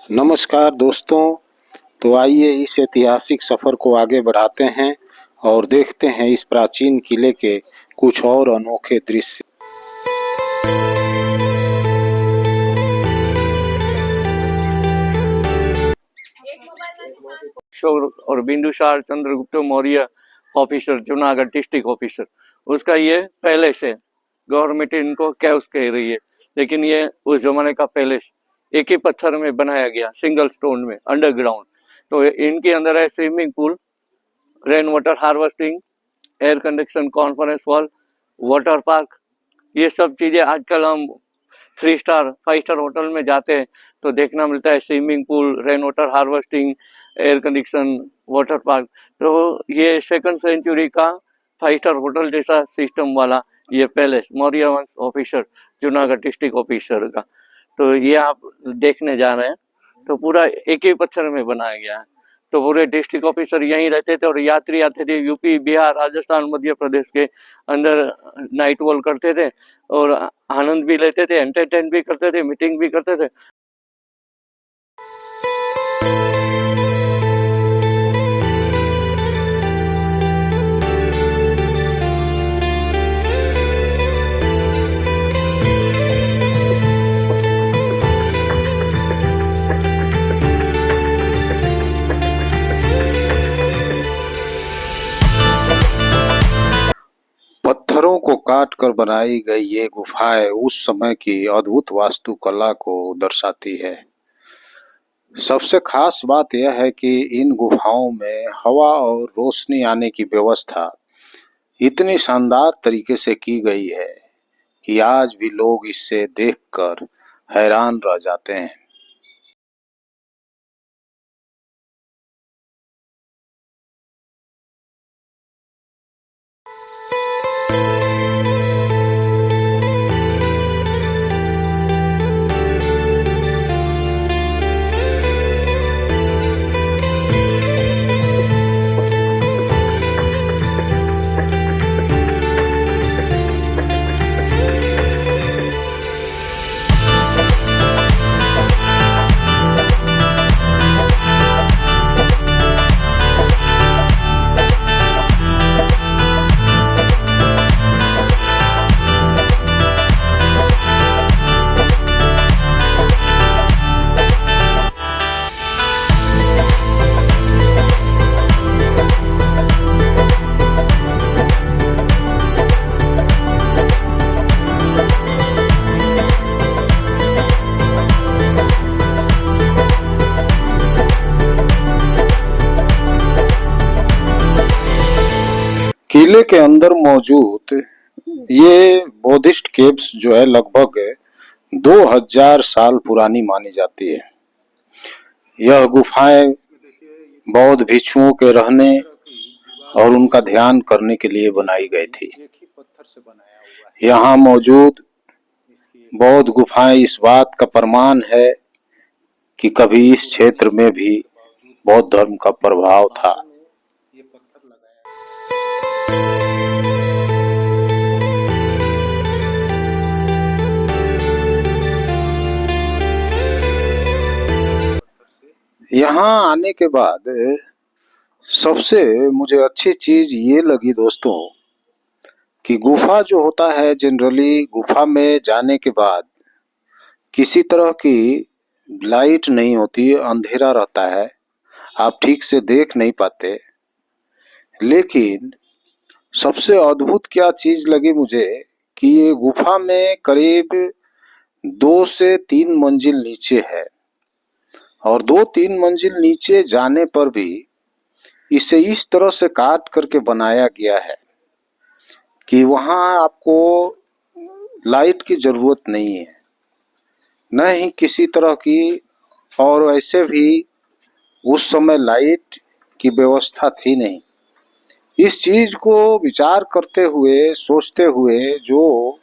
नमस्कार दोस्तों। तो आइए इस ऐतिहासिक सफर को आगे बढ़ाते हैं और देखते हैं इस प्राचीन किले के कुछ और अनोखे दृश्य। और Bindusar Chandragupta Maurya officer, Junagadh district officer, उसका ये पैलेस है। गवर्नमेंट इनको कैव्स कह रही है, लेकिन ये उस जमाने का पैलेस एक ही पत्थर में बनाया गया, सिंगल स्टोन में, अंडरग्राउंड। तो इनके अंदर है swimming pool, rain water harvesting, air condition conference hall, water park. ये सब चीजें आजकल हम 3 स्टार 5 स्टार होटल में जाते हैं तो देखना मिलता है। Swimming pool, rain water harvesting, air condition, water park. तो ये 2nd सेंचुरी का 5 स्टार होटल जैसा सिस्टम वाला ये पैलेस, मौर्य वंश ऑफिसर, जूनागढ़ डिस्ट्रिक्ट ऑफिसर का। तो ये आप देखने जा रहे हैं। तो पूरा एक ही पत्थर में बनाया गया है। तो पूरे डिस्ट्रिक्ट ऑफिसर यहीं रहते थे और यात्री आते थे यूपी, बिहार, राजस्थान, मध्य प्रदेश के अंदर नाइट वॉक करते थे और आनंद भी लेते थे, एंटरटेन भी करते थे, मीटिंग भी करते थे। पत्थरों को काट कर बनाई गई ये गुफाएं उस समय की अद्भुत वास्तुकला को दर्शाती है। सबसे खास बात यह है कि इन गुफाओं में हवा और रोशनी आने की व्यवस्था इतनी शानदार तरीके से की गई है कि आज भी लोग इससे देखकर हैरान रह जाते हैं। किले के अंदर मौजूद ये बौद्धिस्ट केव्स जो है लगभग 2000 साल पुरानी मानी जाती है। यह गुफाएं बौद्ध भिक्षुओं के रहने और उनका ध्यान करने के लिए बनाई गई थी। यहाँ मौजूद बौद्ध गुफाएं इस बात का प्रमाण है कि कभी इस क्षेत्र में भी बौद्ध धर्म का प्रभाव था। यहाँ आने के बाद सबसे मुझे अच्छी चीज ये लगी दोस्तों कि गुफा जो होता है, जनरली गुफा में जाने के बाद किसी तरह की लाइट नहीं होती, अंधेरा रहता है, आप ठीक से देख नहीं पाते। लेकिन सबसे अद्भुत क्या चीज लगी मुझे कि ये गुफा में करीब 2 से 3 मंजिल नीचे है और 2-3 मंजिल नीचे जाने पर भी इसे इस तरह से काट करके बनाया गया है कि वहां आपको लाइट की जरूरत नहीं है, न ही किसी तरह की, और वैसे भी उस समय लाइट की व्यवस्था थी नहीं। इस चीज को विचार करते हुए, सोचते हुए जो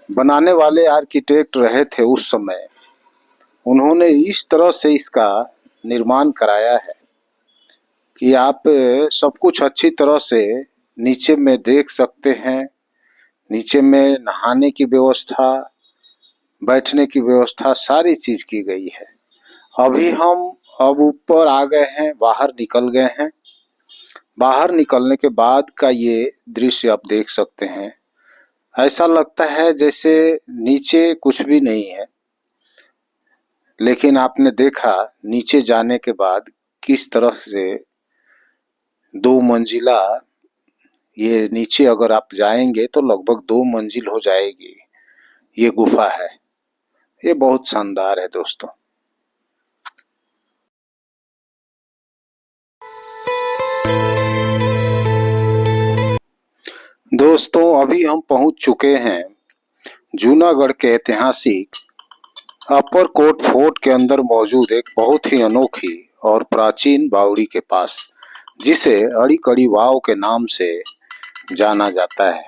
बनाने वाले आर्किटेक्ट रहे थे उस समय, उन्होंने इस तरह से इसका निर्माण कराया है कि आप सब कुछ अच्छी तरह से नीचे में देख सकते हैं। नीचे में नहाने की व्यवस्था, बैठने की व्यवस्था, सारी चीज की गई है। अभी हम अब ऊपर आ गए हैं, बाहर निकल गए हैं। बाहर निकलने के बाद का ये दृश्य आप देख सकते हैं। ऐसा लगता है जैसे नीचे कुछ भी नहीं है, लेकिन आपने देखा नीचे जाने के बाद किस तरह से 2 मंजिला, ये नीचे अगर आप जाएंगे तो लगभग 2 मंजिल हो जाएगी ये गुफा है। ये बहुत शानदार है दोस्तों। दोस्तों अभी हम पहुंच चुके हैं जूनागढ़ के ऐतिहासिक अपर कोट फोर्ट के अंदर मौजूद एक बहुत ही अनोखी और प्राचीन बावड़ी के पास, जिसे अड़ी कड़ी वाव के नाम से जाना जाता है।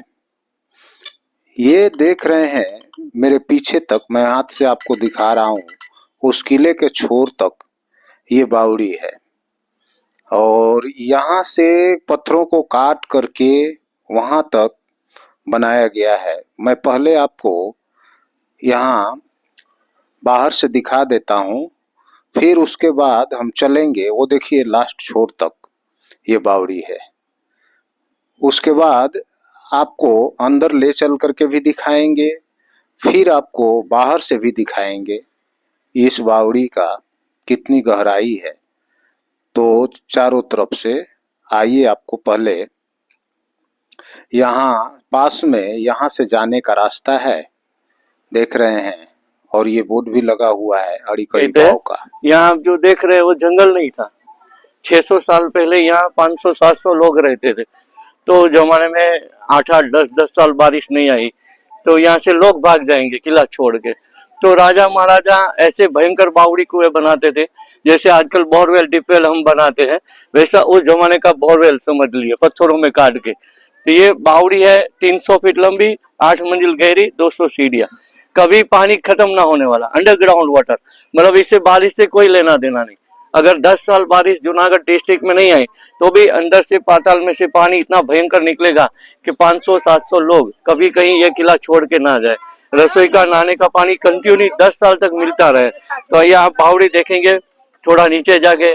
ये देख रहे हैं मेरे पीछे तक, मैं हाथ से आपको दिखा रहा हूँ, उस किले के छोर तक ये बावड़ी है। और यहाँ से पत्थरों को काट करके वहाँ तक बनाया गया है। मैं पहले आपको यहाँ बाहर से दिखा देता हूँ, फिर उसके बाद हम चलेंगे। वो देखिए लास्ट छोर तक ये बावड़ी है। उसके बाद आपको अंदर ले चल करके भी दिखाएंगे, फिर आपको बाहर से भी दिखाएंगे इस बावड़ी का कितनी गहराई है। तो चारों तरफ से आइए, आपको पहले यहाँ पास में यहाँ से जाने का रास्ता है, देख रहे हैं, और ये बोर्ड भी लगा हुआ है अड़ी कड़ी वाव का। यहाँ जो देख रहे हैं वो जंगल नहीं था। 600 साल पहले यहाँ 500-700 लोग रहते थे। तो जमाने में 8-8, 10-10 साल बारिश नहीं आई तो यहाँ से लोग भाग जाएंगे किला छोड़ के। तो राजा महाराजा ऐसे भयंकर बावड़ी कुएं बनाते थे, जैसे आजकल बोरवेल डिपवेल हम बनाते हैं, वैसा उस जमाने का बोरवेल समझ लिए, पत्थरों में काट के। तो ये बावड़ी है 300 फीट लंबी, 8 मंजिल गहरी, 200 सीढ़ियां, कभी पानी खत्म ना होने वाला, अंडरग्राउंड वाटर। मतलब इससे बारिश से कोई लेना देना नहीं। अगर 10 साल बारिश जूनागढ़ डिस्ट्रिक्ट में नहीं आई तो भी अंदर से पाताल में से पानी इतना भयंकर निकलेगा कि 500-700 लोग कभी कहीं ये किला छोड़ के ना जाए। रसोई का, नहाने का पानी कंटिन्यू 10 साल तक मिलता रहे। तो ये आप बावड़ी देखेंगे, थोड़ा नीचे जाके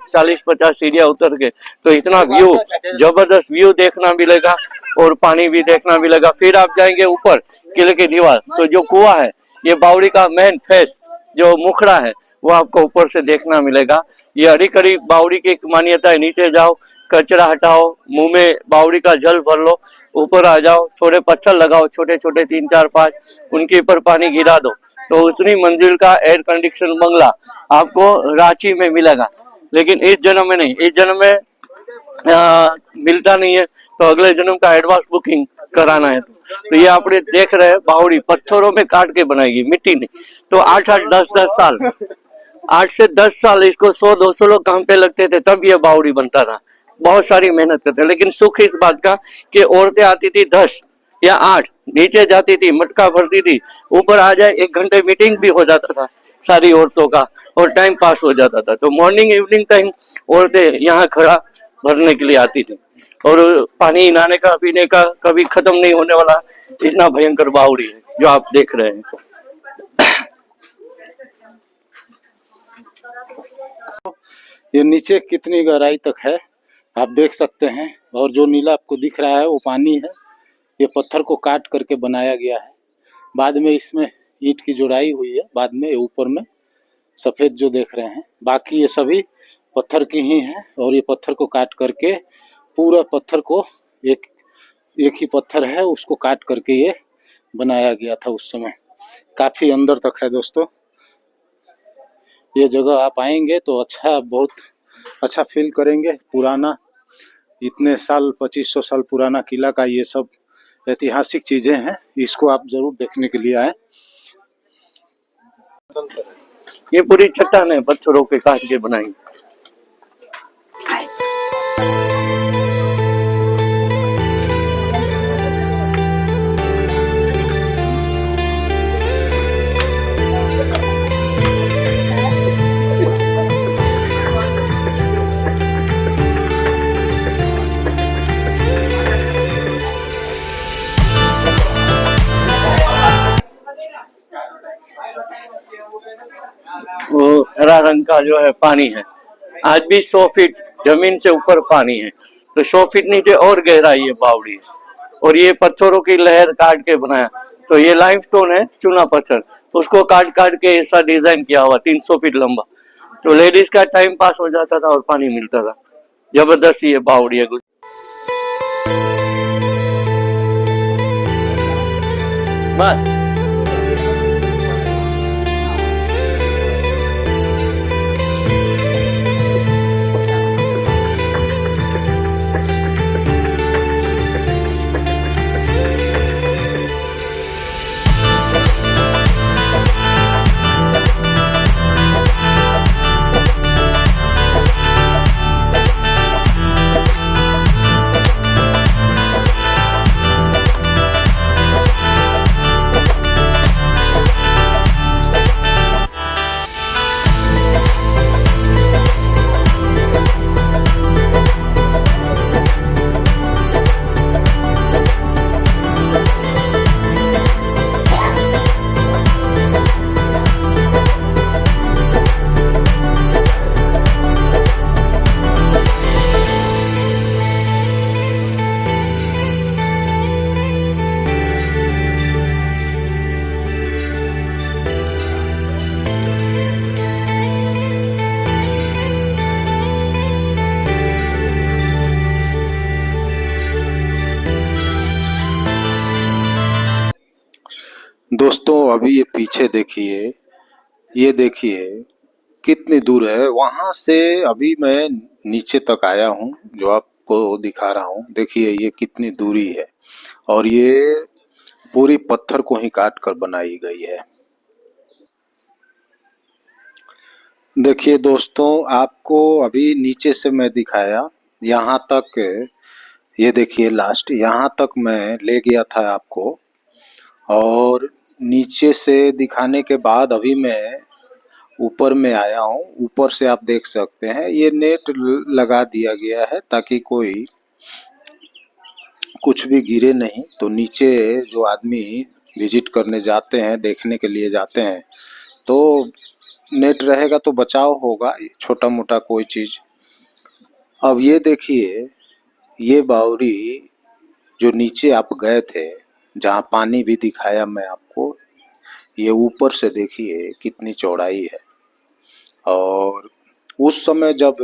40-50 सीढ़ियां उतर के, तो इतना व्यू, जबरदस्त व्यू देखना मिलेगा और पानी भी देखना मिलेगा। फिर आप जाएंगे ऊपर किले की दीवार, तो जो कुआं है, ये बावड़ी का मेन फेस जो मुखड़ा है, वो आपको ऊपर से देखना मिलेगा। ये अड़ी कड़ी बावड़ी की एक मान्यता है। नीचे जाओ, कचरा हटाओ, मुंह में बावड़ी का जल भर लो, ऊपर आ जाओ, थोड़े पत्थर लगाओ छोटे छोटे 3-4-5, उनके ऊपर पानी गिरा दो, तो उतनी मंजिल का एयर कंडीशन बंगला आपको रांची में मिलेगा। लेकिन इस जन्म में नहीं, इस जन्म में मिलता नहीं है, तो अगले जन्म का एडवांस बुकिंग कराना है। तो ये आप देख रहे हैं बावड़ी पत्थरों में काट के बनाएगी, मिट्टी नहीं। तो 8-8, 10-10 साल, 8 से 10 साल इसको 100-200 लोग काम पे लगते थे, तब ये बावड़ी बनता था। बहुत सारी मेहनत करते, लेकिन सुख इस बात का कि औरतें आती थी 10 या 8, नीचे जाती थी, मटका भरती थी, ऊपर आ जाए 1 घंटे मीटिंग भी हो जाता था सारी औरतों का, और टाइम पास हो जाता था। तो मॉर्निंग इवनिंग टाइम औरतें यहाँ खड़ा भरने के लिए आती थी, और पानी नहाने का, पीने का कभी खत्म नहीं होने वाला इतना भयंकर बावड़ी है जो आप देख रहे हैं। ये नीचे कितनी गहराई तक है आप देख सकते हैं, और जो नीला आपको दिख रहा है वो पानी है। ये पत्थर को काट करके बनाया गया है। बाद में इसमें ईंट की जुड़ाई हुई है, बाद में ऊपर में सफेद जो देख रहे हैं, बाकी ये सभी पत्थर की ही है। और ये पत्थर को काट करके, पूरा पत्थर को एक ही पत्थर है, उसको काट करके ये बनाया गया था उस समय। काफी अंदर तक है दोस्तों। ये जगह आप आएंगे तो अच्छा, बहुत अच्छा फील करेंगे। पुराना, इतने साल, 2500 साल पुराना किला का ये सब ऐतिहासिक चीजें हैं, इसको आप जरूर देखने के लिए आए। ये पूरी चट्टान है, पत्थरों के काट के बनाई। वो हरा रंग का जो है पानी है। आज भी 100 फीट जमीन से ऊपर पानी है, तो 100 फीट नीचे और गहराई है बावड़ी है। और ये पत्थरों की लहर काट के बनाया, तो ये लाइमस्टोन है, चूना पत्थर, उसको काट काट के ऐसा डिजाइन किया हुआ 300 फीट लंबा। तो लेडीज का टाइम पास हो जाता था और पानी मिलता था। जबरदस्त ये बावड़ी है। बस दोस्तों अभी ये पीछे देखिए, ये देखिए कितनी दूर है। वहां से अभी मैं नीचे तक आया हूँ, जो आपको दिखा रहा हूँ। देखिए ये कितनी दूरी है, और ये पूरी पत्थर को ही काट कर बनाई गई है। देखिए दोस्तों, आपको अभी नीचे से मैं दिखाया, यहाँ तक, ये देखिए लास्ट यहाँ तक मैं ले गया था आपको, और नीचे से दिखाने के बाद अभी मैं ऊपर में आया हूँ। ऊपर से आप देख सकते हैं ये नेट लगा दिया गया है ताकि कोई कुछ भी गिरे नहीं। तो नीचे जो आदमी विजिट करने जाते हैं, देखने के लिए जाते हैं, तो नेट रहेगा तो बचाव होगा, छोटा मोटा कोई चीज। अब ये देखिए, ये बावड़ी जो नीचे आप गए थे, जहाँ पानी भी दिखाया मैं आपको, ये ऊपर से देखिए कितनी चौड़ाई है। और उस समय जब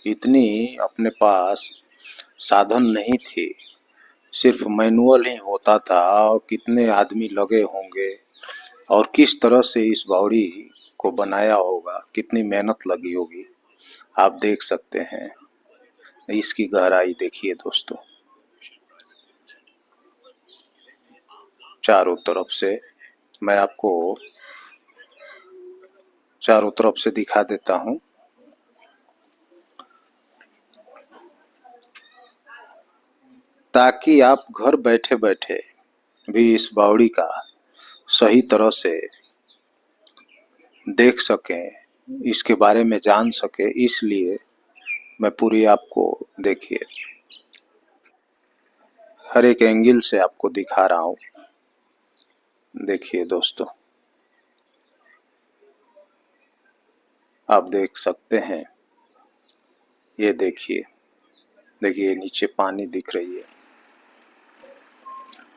इतनी अपने पास साधन नहीं थे, सिर्फ मैनुअल ही होता था, और कितने आदमी लगे होंगे और किस तरह से इस बावड़ी को बनाया होगा, कितनी मेहनत लगी होगी, आप देख सकते हैं। इसकी गहराई देखिए दोस्तों, चारों तरफ से मैं आपको चारों तरफ से दिखा देता हूँ। ताकि आप घर बैठे बैठे भी इस बावड़ी का सही तरह से देख सकें, इसके बारे में जान सके, इसलिए मैं पूरी आपको देखिए हर एक एंगल से आपको दिखा रहा हूँ। देखिए दोस्तों, आप देख सकते हैं, ये देखिए, देखिए नीचे पानी दिख रही है।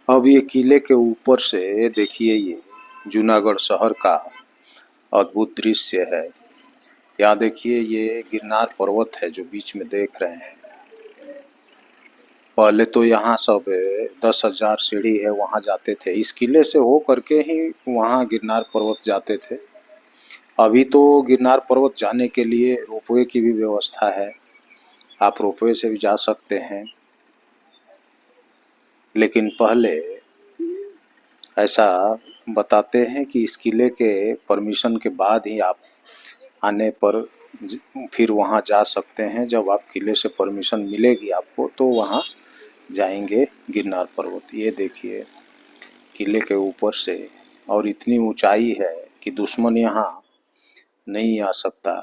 अब ये किले के ऊपर से देखिए, ये जूनागढ़ शहर का अद्भुत दृश्य है। यहाँ देखिए ये गिरनार पर्वत है जो बीच में देख रहे हैं। पहले तो यहाँ सब 10,000 सीढ़ी है, वहाँ जाते थे, इस किले से हो करके ही वहाँ गिरनार पर्वत जाते थे। अभी तो गिरनार पर्वत जाने के लिए रोपवे की भी व्यवस्था है, आप रोपवे से भी जा सकते हैं। लेकिन पहले ऐसा बताते हैं कि इस किले के परमिशन के बाद ही आप आने पर फिर वहाँ जा सकते हैं। जब आप किले से परमिशन मिलेगी आपको, तो वहाँ जाएंगे गिरनार पर्वत। ये देखिए किले के ऊपर से, और इतनी ऊंचाई है कि दुश्मन यहाँ नहीं आ सकता।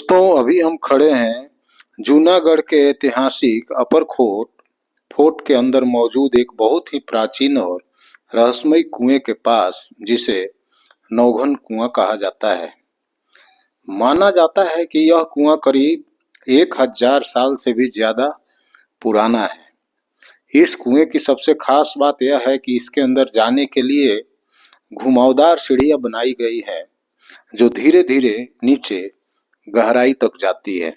दोस्तों अभी हम खड़े हैं जूनागढ़ के ऐतिहासिक अपर फोर्ट के अंदर मौजूद एक बहुत ही प्राचीन और रहस्यमय कुएं के पास, जिसे नौघन कुआं कहा जाता है। माना जाता है कि यह कुआं करीब 1000 साल से भी ज्यादा पुराना है। इस कुएं की सबसे खास बात यह है कि इसके अंदर जाने के लिए घुमावदार सीढ़ियां बनाई गई है, जो धीरे धीरे नीचे गहराई तक जाती है।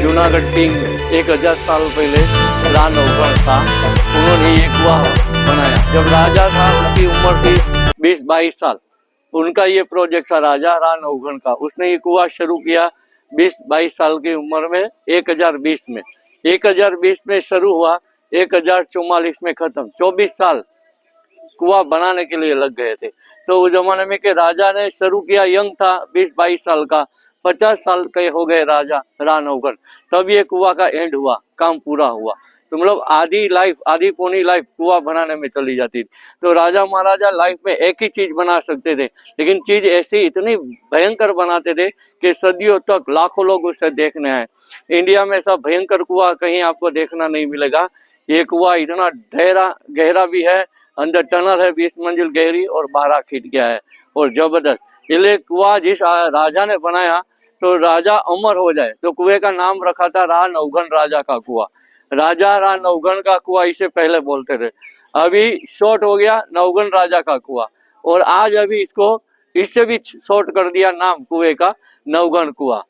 जूनागढ़ किंग 1000 साल पहले राणा नौगढ़ था, उन्होंने ये कुआं बनाया। जब राजा था उनकी उम्र थी 20-22 साल, उनका ये प्रोजेक्ट था राजा राणा नौगढ़ का। उसने ये कुआं शुरू किया 20-22 साल की उम्र में 1020 में। 1020 में शुरू हुआ, 1044 में खत्म। 24 साल कुआं बनाने के लिए लग गए थे। तो उस जमाने में के राजा ने शुरू किया, यंग था 20-22 साल का, 50 साल के हो गए राजा राणा नौगढ़, तब ये कुआं का एंड हुआ, काम पूरा हुआ। तो मतलब आधी पौनी लाइफ कुआं बनाने में चली जाती थी। तो राजा महाराजा लाइफ में एक ही चीज बना सकते थे, लेकिन चीज ऐसी इतनी भयंकर बनाते थे कि सदियों तक लाखों लोग उसे देखने आए। इंडिया में ऐसा भयंकर कुआं कहीं आपको देखना नहीं मिलेगा। ये कुआं इतना गहरा भी है, अंदर टनल है 20 मंजिल गहरी और 12 खिड़कियां है और जबरदस्त। ये कुआं जिस राजा ने बनाया तो राजा अमर हो जाए, तो कुएं का नाम रखा था राणा नौगढ़ राजा का कुआं। राजा राणा नौगढ़ का कुआं इसे पहले बोलते थे, अभी शॉर्ट हो गया नौगढ़ राजा का कुआं। और आज अभी इसको इससे भी शॉर्ट कर दिया नाम कुएं का, नौगढ़ कुआं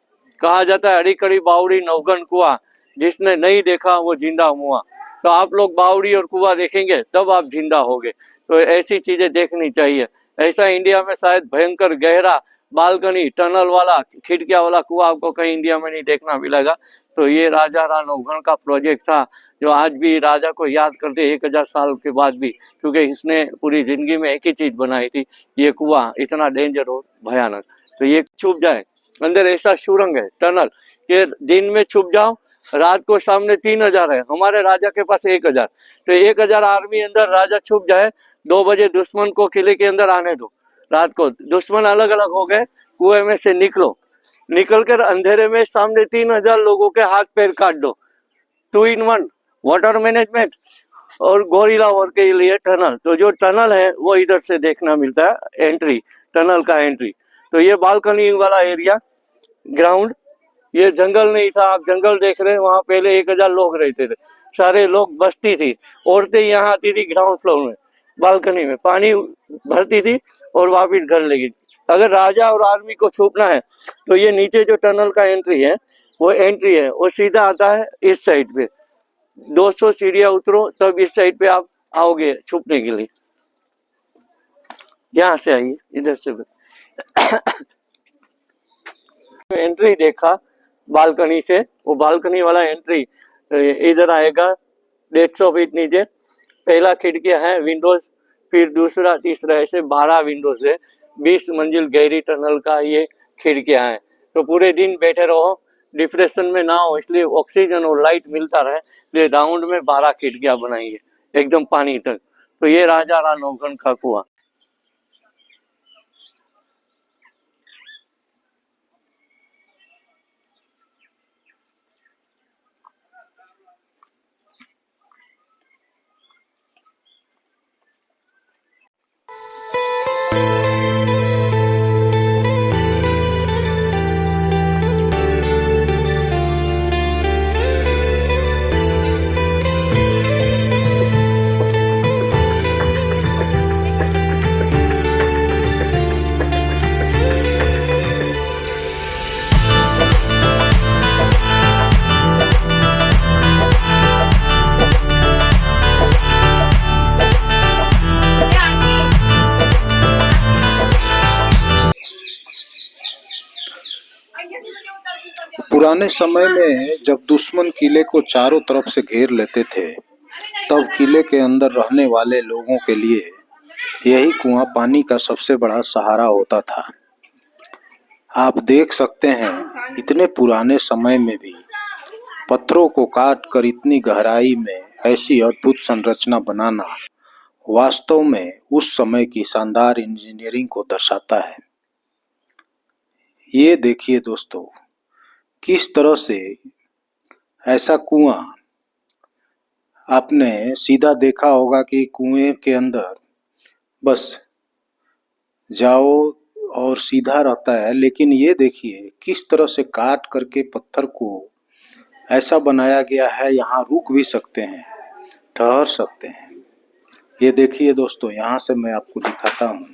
कहा जाता है। अड़ीकड़ी बावड़ी नौगढ़ कुआं, जिसने नहीं देखा वो जिंदा हुआ। तो आप लोग बावड़ी और कुआं देखेंगे तब आप जिंदा होगे। तो ऐसी चीजें देखनी चाहिए। ऐसा इंडिया में शायद भयंकर गहरा बालकनी टनल वाला खिड़कियां वाला कुआं आपको कहीं इंडिया में नहीं देखना मिलेगा। तो ये राजा राणा नौगढ़ का प्रोजेक्ट था, जो आज भी राजा को याद करते 1000 साल के बाद भी, क्योंकि इसने पूरी जिंदगी में एक ही चीज बनाई थी, ये कुआं इतना डेंजर और भयानक। तो ये छुप जाए, अंदर ऐसा सुरंग है टनल कि दिन में छुप जाओ, रात को सामने 3000 है, हमारे राजा के पास 1000। तो 1000 आर्मी अंदर, राजा छुप जाए, 2 बजे दुश्मन को किले के अंदर आने दो। रात को दुश्मन अलग अलग हो गए, कुएं में से निकल कर अंधेरे में सामने 3000 लोगों के हाथ पैर काट दो। 2 in 1 वाटर मैनेजमेंट और गोरिल्ला वॉर के लिए टनल। तो जो टनल है वो इधर से देखना मिलता है, एंट्री टनल का एंट्री। तो ये बालकनी वाला एरिया, ग्राउंड, ये जंगल नहीं था, आप जंगल देख रहे हैं, वहां पहले 1000 लोग रहते थे, सारे लोग बस्ती थी। औरतें यहाँ आती थी ग्राउंड फ्लोर में, बालकनी में पानी भरती थी और वापिस घर ले गई। अगर राजा और आर्मी को छुपना है तो ये नीचे जो टनल का एंट्री है वो सीधा आता है इस साइड पे। 200 सीढ़ियां उतरो तब इस साइड पे आप आओगे छुपने के लिए। यहाँ से आइए, इधर से एंट्री देखा बालकनी से, वो बालकनी वाला एंट्री इधर आएगा 150 फीट नीचे। पहला खिड़कियां है विंडोज, फिर दूसरा तीसरा, ऐसे 12 विंडोज है। 20 मंजिल गहरी टनल का ये खिड़कियां हैं। तो पूरे दिन बैठे रहो, डिप्रेशन में ना हो, इसलिए ऑक्सीजन और लाइट मिलता रहे, इसलिए राउंड में 12 खिड़कियां बनाई है एकदम पानी तक। तो ये राजा राणा नौगढ़ का कुआं। पुराने समय में जब दुश्मन किले को चारों तरफ से घेर लेते थे, तब किले के अंदर रहने वाले लोगों के लिए यही कुआं पानी का सबसे बड़ा सहारा होता था। आप देख सकते हैं, इतने पुराने समय में भी पत्थरों को काट कर इतनी गहराई में ऐसी अद्भुत संरचना बनाना वास्तव में उस समय की शानदार इंजीनियरिंग को दर्शाता है। ये देखिए दोस्तों, किस तरह से ऐसा कुआं, आपने सीधा देखा होगा कि कुएं के अंदर बस जाओ और सीधा रहता है, लेकिन ये देखिए किस तरह से काट करके पत्थर को ऐसा बनाया गया है, यहाँ रुक भी सकते हैं, ठहर सकते हैं। ये देखिए दोस्तों, यहाँ से मैं आपको दिखाता हूँ।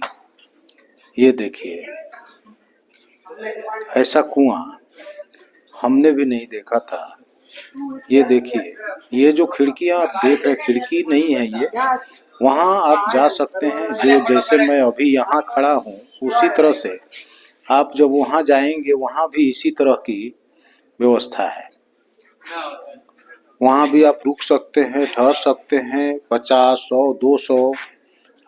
ये देखिए, ऐसा कुआं हमने भी नहीं देखा था। ये देखिए, ये जो खिड़कियां आप देख रहे हैं, खिड़की नहीं है ये, वहां आप जा सकते हैं। जो जैसे मैं अभी यहाँ खड़ा हूँ, उसी तरह से आप जब वहां जाएंगे, वहां भी इसी तरह की व्यवस्था है। वहां भी आप रुक सकते हैं, ठहर सकते हैं। 50, 100, 200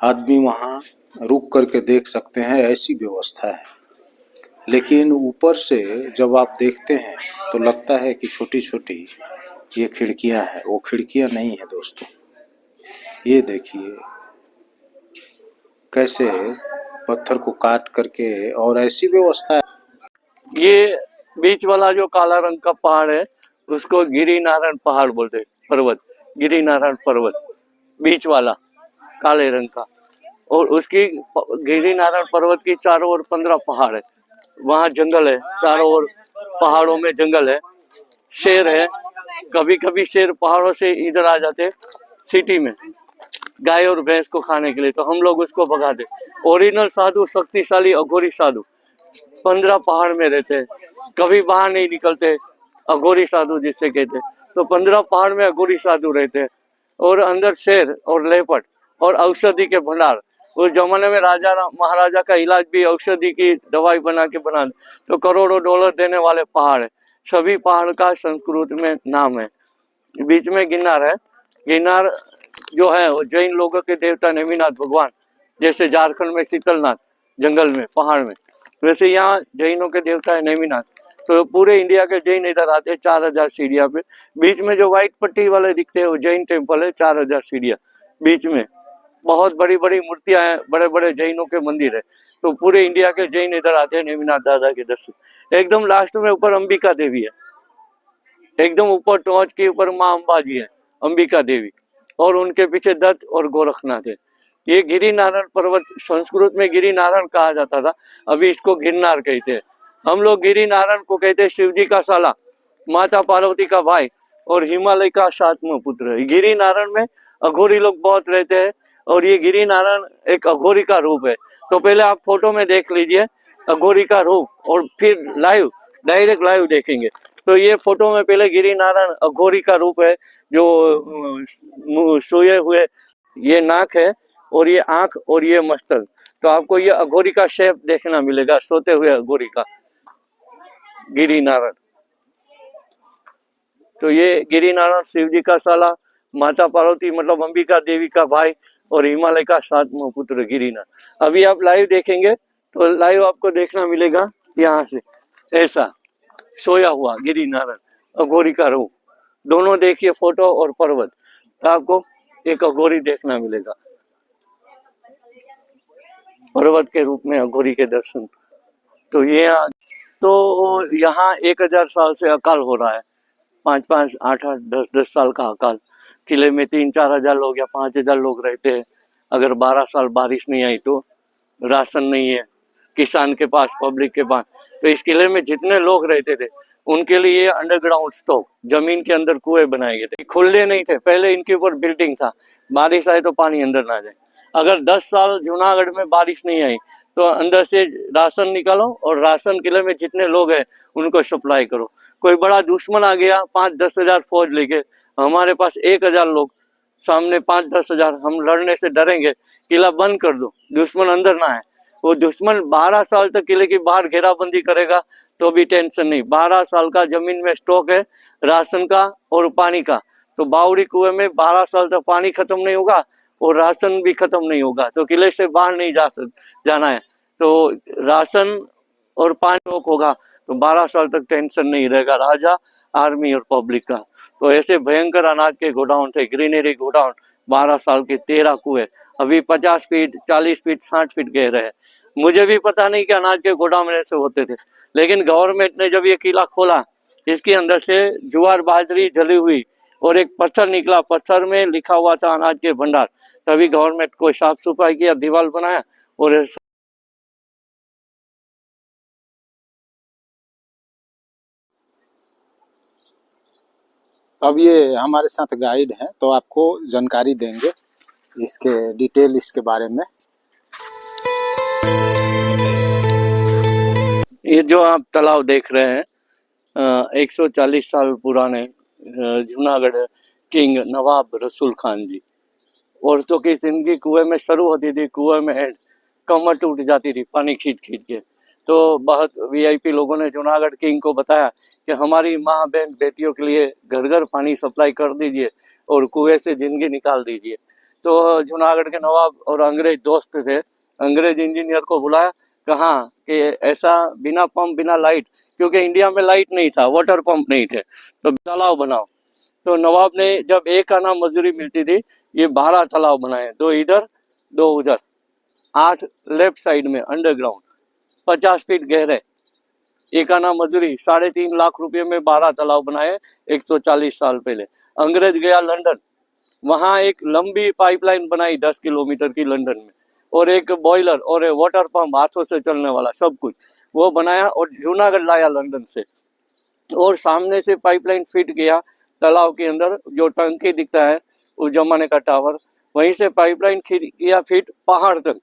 आदमी वहां रुक करके देख सकते हैं, ऐसी व्यवस्था है। लेकिन ऊपर से जब आप देखते हैं तो लगता है कि छोटी छोटी ये खिड़कियां हैं, वो खिड़कियां नहीं है दोस्तों। ये देखिए कैसे पत्थर को काट करके, और ऐसी व्यवस्था है। ये बीच वाला जो काला रंग का पहाड़ है उसको गिरी नारायण पहाड़ बोलते हैं, पर्वत, गिरी नारायण पर्वत, बीच वाला काले रंग का। और उसकी गिरी नारायण पर्वत की चारों ओर 15 पहाड़ है, वहाँ जंगल है, चारों ओर पहाड़ों में जंगल है, शेर है। कभी कभी शेर पहाड़ों से इधर आ जाते सिटी में गाय और भैंस को खाने के लिए, तो हम लोग उसको भगा दे। ओरिजिनल साधु, शक्तिशाली अघोरी साधु 15 पहाड़ में रहते हैं, कभी बाहर नहीं निकलते, अघोरी साधु जिससे कहते हैं। तो 15 पहाड़ में अघोरी साधु रहते हैं, और अंदर शेर और लेपर्ड और औषधि के भंडार। उस जमाने में राजा महाराजा का इलाज भी औषधि की दवाई बना के बना, तो करोड़ों डॉलर देने वाले पहाड़ है। सभी पहाड़ का संस्कृत में नाम है। बीच में गिरनार है। गिरनार जो है वो जैन लोगों के देवता नेमिनाथ भगवान, जैसे झारखंड में शीतलनाथ जंगल में पहाड़ में, वैसे यहाँ जैनों के देवता है नेमिनाथ। तो पूरे इंडिया के जैन इधर आते हैं 4000 सीढ़ियाँ पे। बीच में जो व्हाइट पट्टी वाले दिखते हैं वो जैन टेम्पल है, 4000 सीढ़ियाँ। बीच में बहुत बड़ी बड़ी मूर्तियां हैं, बड़े बड़े जैनों के मंदिर है। तो पूरे इंडिया के जैन इधर आते हैं नेमिनाथ दादा के दर्शन। एकदम लास्ट में ऊपर अंबिका देवी है, एकदम ऊपर टॉर्च के ऊपर माँ अम्बा जी है, अंबिका देवी, और उनके पीछे दत्त और गोरखनाथ है। ये गिरी नारायण पर्वत संस्कृत में गिरी नारायण कहा जाता था, अभी इसको गिरनार कहते हैं। हम लोग गिरी नारायण को कहते हैं शिव जी का साला, माता पार्वती का भाई और हिमालय का 7वां पुत्र है। गिरी नारायण में अघोरी लोग बहुत रहते हैं, और ये गिरी नारायण एक अघोरी का रूप है। तो पहले आप फोटो में देख लीजिए अघोरी का रूप, और फिर लाइव, डायरेक्ट लाइव देखेंगे। तो ये फोटो में पहले गिरी नारायण अघोरी का रूप है, जो सोए हुए, ये नाक है और ये आंख और ये मस्तक। तो आपको ये अघोरी का शेप देखना मिलेगा, सोते हुए अघोरी का गिरी नारायण। तो ये गिरी नारायण शिव जी का साला, माता पार्वती मतलब अंबिका देवी का भाई, और हिमालय का 7वां पुत्र गिरिनाथ। अभी आप लाइव देखेंगे तो लाइव आपको देखना मिलेगा यहाँ से ऐसा सोया हुआ गिरी नारायण अघोरी का रूप। दोनों देखिए फोटो और पर्वत, तो आपको एक अघोरी देखना मिलेगा, पर्वत के रूप में अघोरी के दर्शन। तो ये तो यहाँ 1000 साल से अकाल हो रहा है, 5-5, 8-8, 10-10 साल का अकाल। किले में 3-4 हजार लोग या 5000 लोग रहते हैं। अगर 12 साल बारिश नहीं आई तो राशन नहीं है किसान के पास, पब्लिक के पास, तो इस किले में जितने लोग रहते थे उनके लिए अंडरग्राउंड स्टॉक, जमीन के अंदर कुएं बनाए गए थे, खुले नहीं थे पहले, इनके ऊपर बिल्डिंग था, बारिश आए तो पानी अंदर ना जाए। अगर 10 साल जूनागढ़ में बारिश नहीं आई तो अंदर से राशन निकालो और राशन किले में जितने लोग हैं उनको सप्लाई करो। कोई बड़ा दुश्मन आ गया 5-10 हजार फौज लेके, हमारे पास 1000 लोग, सामने 5-10 हजार, हम लड़ने से डरेंगे, किला बंद कर दो, दुश्मन अंदर ना है। वो दुश्मन 12 साल तक किले की बाहर घेराबंदी करेगा तो भी टेंशन नहीं। 12 साल का जमीन में स्टॉक है राशन का और पानी का, तो बावड़ी कुएं में 12 साल तक पानी खत्म नहीं होगा और राशन भी खत्म नहीं होगा, तो किले से बाहर नहीं जाना है। तो राशन और पानी स्टॉक होगा तो 12 साल तक टेंशन नहीं रहेगा राजा, आर्मी और पब्लिक का। तो ऐसे भयंकर अनाज के गोडाउन थे, ग्रीनरी गोडाउन, 12 साल के 13 कुएं, अभी 50 फीट 40 फीट 60 फीट गहरे हैं। मुझे भी पता नहीं कि अनाज के गोडाउन ऐसे होते थे, लेकिन गवर्नमेंट ने जब ये किला खोला, इसके अंदर से ज्वार बाजरी जली हुई और एक पत्थर निकला, पत्थर में लिखा हुआ था अनाज के भंडार। तभी गवर्नमेंट को साफ सफाई किया, दीवार बनाया और अब ये हमारे साथ गाइड हैं तो आपको जानकारी देंगे इसके डिटेल इसके बारे में। ये जो आप तालाब देख रहे हैं 140 साल पुराने जूनागढ़ किंग नवाब रसूल खान जी। औरतों की जिंदगी कुएं में शुरू होती थी, कुएं में कमर टूट जाती थी पानी खींच खींच के। तो बहुत वीआईपी लोगों ने जूनागढ़ किंग को बताया कि हमारी माँ बहन बेटियों के लिए घर घर पानी सप्लाई कर दीजिए और कुएं से जिंदगी निकाल दीजिए। तो जूनागढ़ के नवाब और अंग्रेज दोस्त थे, अंग्रेज इंजीनियर को बुलाया, कहा कि ऐसा बिना पंप बिना लाइट, क्योंकि इंडिया में लाइट नहीं था, वाटर पंप नहीं थे, तो तालाब बनाओ। तो नवाब ने जब एक आना मजदूरी मिलती थी, ये 12 तालाब बनाए, 2 इधर 2 उधर, 8 लेफ्ट साइड में अंडरग्राउंड, 50 फीट गहरे, एक आना मजदूरी, 3.5 लाख रुपए में 12 तालाब बनाए 140 साल पहले। अंग्रेज गया लंदन, वहां एक लंबी पाइपलाइन बनाई 10 किलोमीटर की लंदन में, और एक बॉयलर और एक वाटर पंप हाथों से चलने वाला सब कुछ वो बनाया और जूनागढ़ लाया लंदन से। और सामने से पाइपलाइन फिट किया तालाब के अंदर, जो टंकी दिखता है उस जमाने का टावर, वहीं से पाइपलाइन किया फिट पहाड़ तक,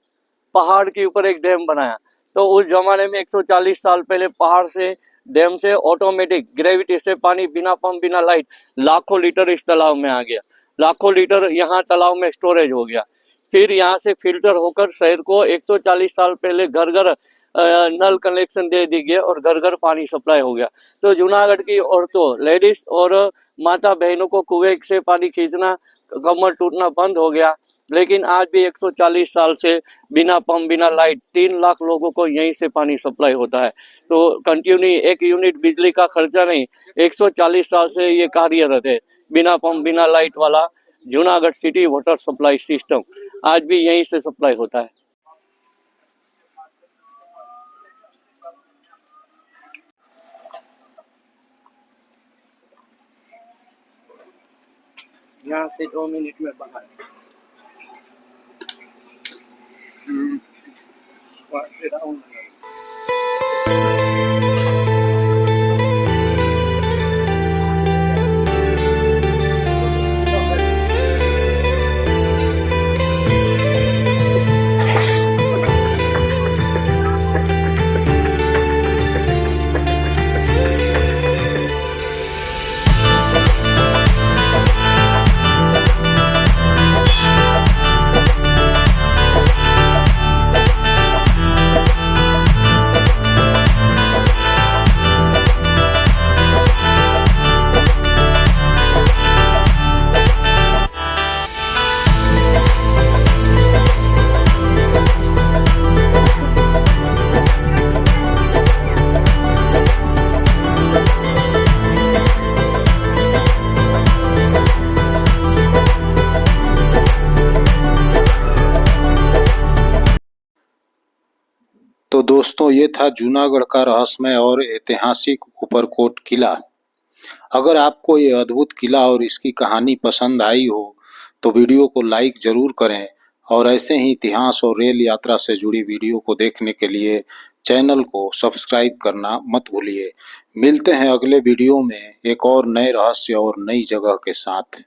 पहाड़ के ऊपर एक डैम बनाया। तो उस जमाने में 140 साल पहले पहाड़ से डैम से ऑटोमेटिक ग्रेविटी से पानी बिना पंप बिना लाइट लाखों लीटर इस तालाब में आ गया, लाखों लीटर यहाँ तालाब में स्टोरेज हो गया। फिर यहाँ से फिल्टर होकर शहर को 140 साल पहले घर घर नल कनेक्शन दे दी गया और घर घर पानी सप्लाई हो गया। तो जूनागढ़ की औरतों, लेडीज और माता बहनों को कुएं से पानी खींचना, कमर टूटना बंद हो गया। लेकिन आज भी 140 साल से बिना पंप बिना लाइट 3 लाख लोगों को यहीं से पानी सप्लाई होता है। तो कंटिन्यू एक यूनिट बिजली का खर्चा नहीं, 140 साल से ये कार्यरत है बिना पंप बिना लाइट वाला Junagadh city water supply system, आज भी यहीं से सप्लाई होता है। यहाँ से 2 मिनट में बाहर तो दोस्तों ये था जूनागढ़ का रहस्यमय और ऐतिहासिक ऊपरकोट किला। अगर आपको ये अद्भुत किला और इसकी कहानी पसंद आई हो तो वीडियो को लाइक जरूर करें और ऐसे ही इतिहास और रेल यात्रा से जुड़ी वीडियो को देखने के लिए चैनल को सब्सक्राइब करना मत भूलिए। मिलते हैं अगले वीडियो में एक और नए रहस्य और नई जगह के साथ।